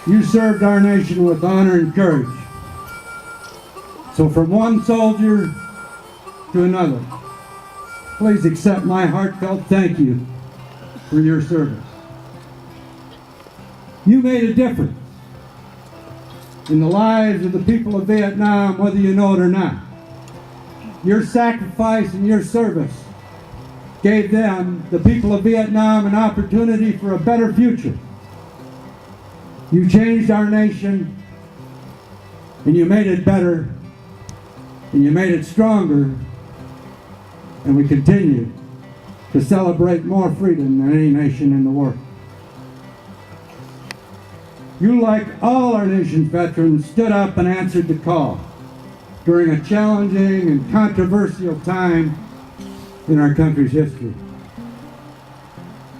You served our nation with honor and courage. So from one soldier to another, please accept my heartfelt thank you for your service. You made a difference in the lives of the people of Vietnam, whether you know it or not. Your sacrifice and your service gave them, the people of Vietnam, an opportunity for a better future. You changed our nation, and you made it better, and you made it stronger, and we continue to celebrate more freedom than any nation in the world. You, like all our nation's veterans, stood up and answered the call during a challenging and controversial time in our country's history.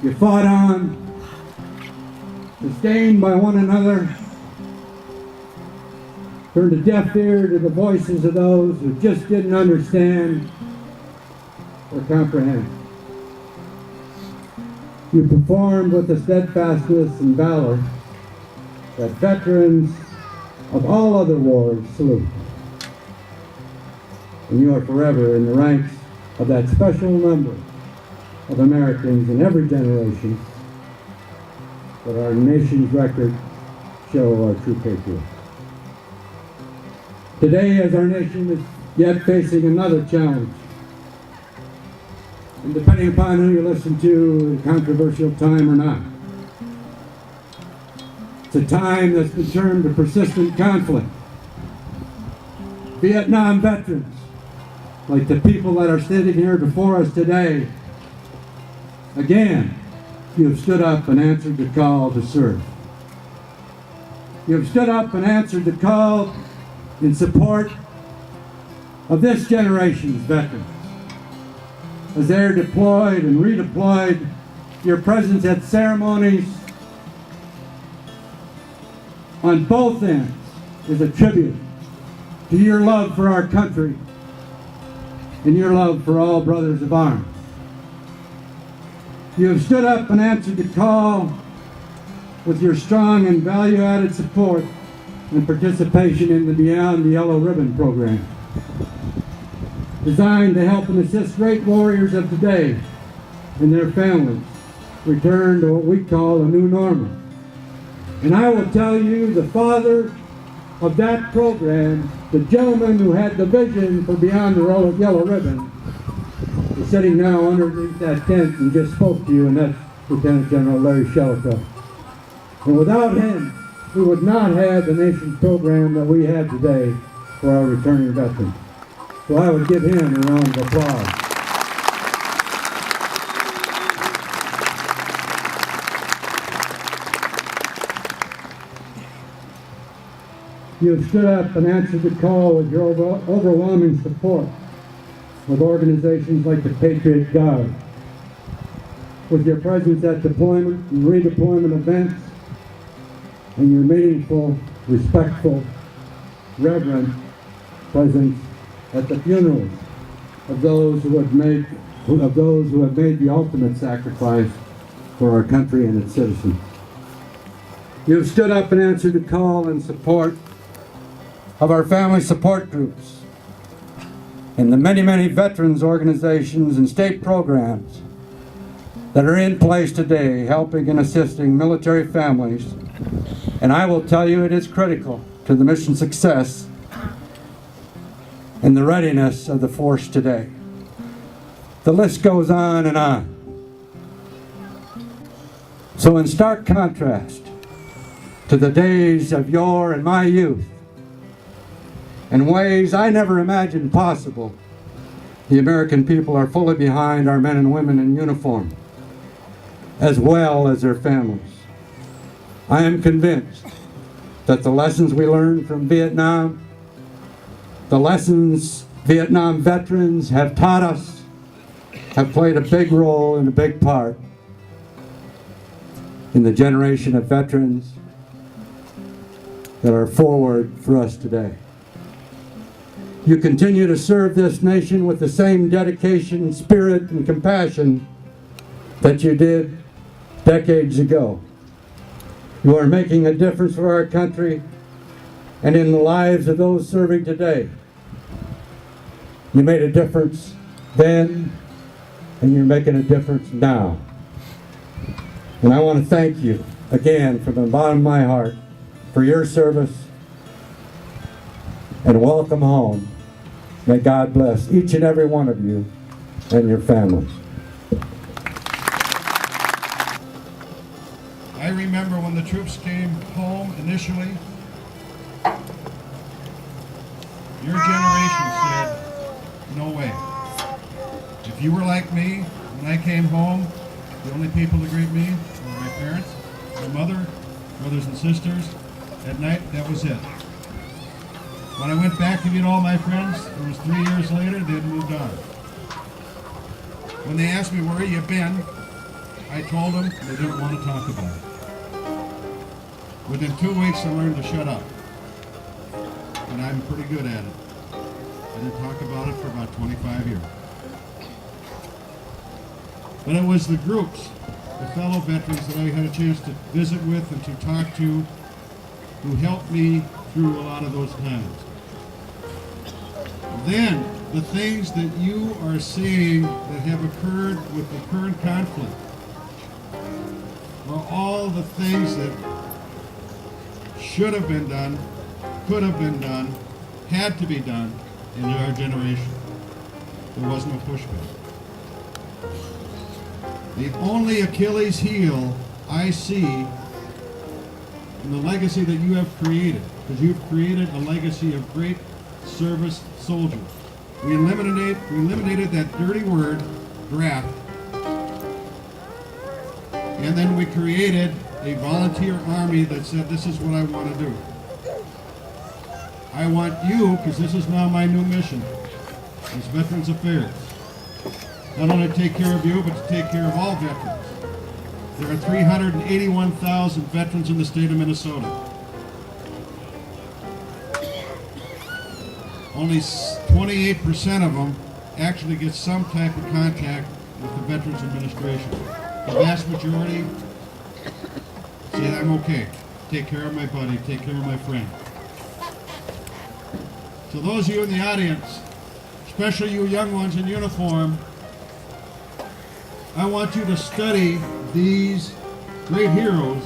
You fought on, sustained by one another, turned a deaf ear to the voices of those who just didn't understand or comprehend. You performed with a steadfastness and valor that veterans of all other wars salute. And you are forever in the ranks of that special number of Americans in every generation that our nation's record show are true patriots. Today, as our nation is yet facing another challenge, and depending upon who you listen to, a controversial time or not, it's a time that's been termed a persistent conflict. Vietnam veterans, like the people that are sitting here before us today, again, you have stood up and answered the call to serve. You have stood up and answered the call in support of this generation's veterans. As they're deployed and redeployed, your presence at ceremonies on both ends is a tribute to your love for our country and your love for all brothers of arms. You have stood up and answered the call with your strong and value-added support and participation in the Beyond the Yellow Ribbon program, designed to help and assist great warriors of today and their families return to what we call a new normal. And I will tell you, the father of that program, the gentleman who had the vision for Beyond the Yellow Ribbon, is sitting now underneath that tent and just spoke to you, and that's Lieutenant General Larry Shellicoe. And without him, we would not have the nation's program that we have today for our returning veterans. So I would give him a round of applause. You have stood up and answered the call with your overwhelming support with organizations like the Patriot Guard, with your presence at deployment and redeployment events, and your meaningful, respectful, reverent presence at the funerals of those who have made the ultimate sacrifice for our country and its citizens. You have stood up and answered the call in support of our family support groups and the many, many veterans organizations and state programs that are in place today, helping and assisting military families. And I will tell you, it is critical to the mission success and the readiness of the force today. The list goes on and on. So in stark contrast to the days of your and my youth, in ways I never imagined possible, the American people are fully behind our men and women in uniform, as well as their families. I am convinced that the lessons we learned from Vietnam, the lessons Vietnam veterans have taught us, have played a big role and a big part in the generation of veterans that are forward for us today. You continue to serve this nation with the same dedication, spirit, and compassion that you did decades ago. You are making a difference for our country and in the lives of those serving today. You made a difference then, and you're making a difference now. And I want to thank you again from the bottom of my heart for your service, and welcome home. May God bless each and every one of you and your families. I remember when the troops came home initially, your generation said, no way. If you were like me, when I came home, the only people to greet me were my parents, my mother, brothers and sisters. At night, that was it. When I went back to meet all my friends, it was 3 years later, they had moved on. When they asked me where you been, I told them they didn't want to talk about it. Within 2 weeks, I learned to shut up. And I'm pretty good at it. I didn't talk about it for about 25 years. But it was the groups, the fellow veterans that I had a chance to visit with and to talk to, who helped me through a lot of those times. Then, the things that you are seeing that have occurred with the current conflict are all the things that should have been done, could have been done, had to be done in our generation. There was no pushback. The only Achilles heel I see in the legacy that you have created, because you've created a legacy of great service soldiers. We eliminated that dirty word, draft, and then we created a volunteer army that said, this is what I want to do. I want you, because this is now my new mission, as Veterans Affairs, not only to take care of you, but to take care of all veterans. There are 381,000 veterans in the state of Minnesota. Only 28% of them actually get some type of contact with the Veterans Administration. The vast majority say, I'm okay. Take care of my buddy, take care of my friend. So those of you in the audience, especially you young ones in uniform, I want you to study these great heroes.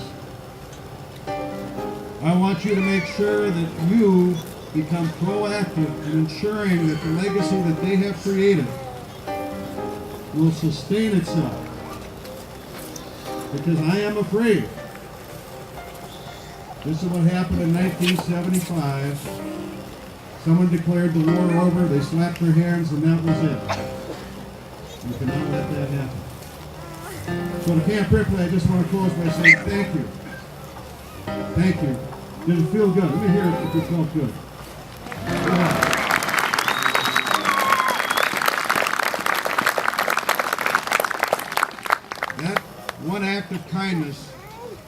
I want you to make sure that you become proactive in ensuring that the legacy that they have created will sustain itself. Because I am afraid this is what happened in 1975. Someone declared the war over, they slapped their hands, and that was it. We cannot let that happen. So to Camp Ripley, I just want to close by saying thank you. Thank you. Did it feel good? Let me hear it if it felt good. That one act of kindness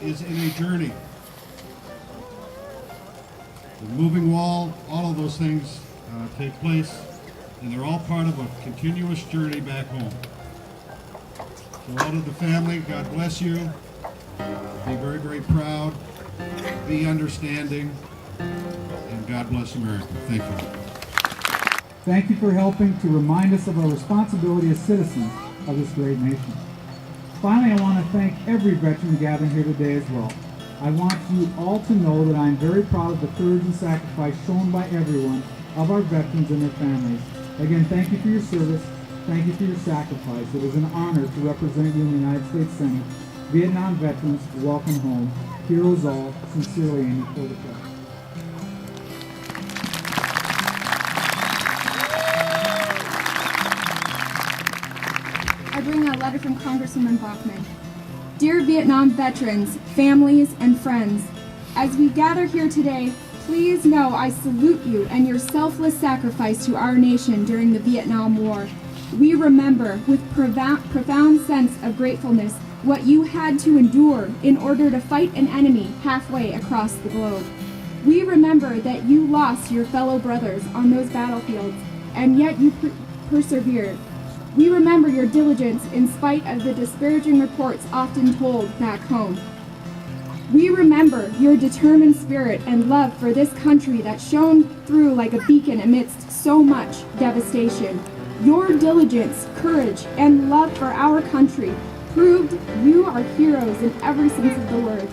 is in a journey. The moving wall, all of those things take place, and they're all part of a continuous journey back home. So all of the family, God bless you. Be very, very proud. Be understanding. And God bless America. Thank you. Thank you for helping to remind us of our responsibility as citizens of this great nation. Finally, I want to thank every veteran gathering here today as well. I want you all to know that I am very proud of the courage and sacrifice shown by everyone of our veterans and their families. Again, thank you for your service. Thank you for your sacrifice. It is an honor to represent you in the United States Senate. Vietnam veterans, welcome home. Heroes all, sincerely, Amy Klobuchar. I bring a letter from Congresswoman Bachmann. Dear Vietnam veterans, families, and friends, as we gather here today, please know I salute you and your selfless sacrifice to our nation during the Vietnam War. We remember with profound sense of gratefulness what you had to endure in order to fight an enemy halfway across the globe. We remember that you lost your fellow brothers on those battlefields, and yet you persevered. We remember your diligence in spite of the disparaging reports often told back home. We remember your determined spirit and love for this country that shone through like a beacon amidst so much devastation. Your diligence, courage, and love for our country proved you are heroes in every sense of the word.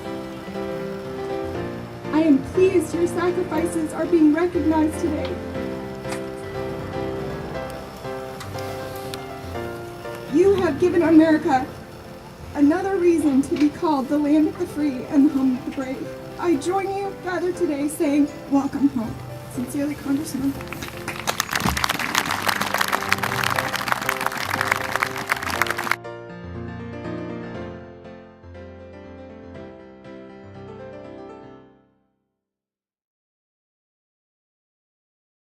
I am pleased your sacrifices are being recognized today. You have given America another reason to be called the land of the free and the home of the brave. I join you gathered today saying, welcome home. Sincerely, Congressman.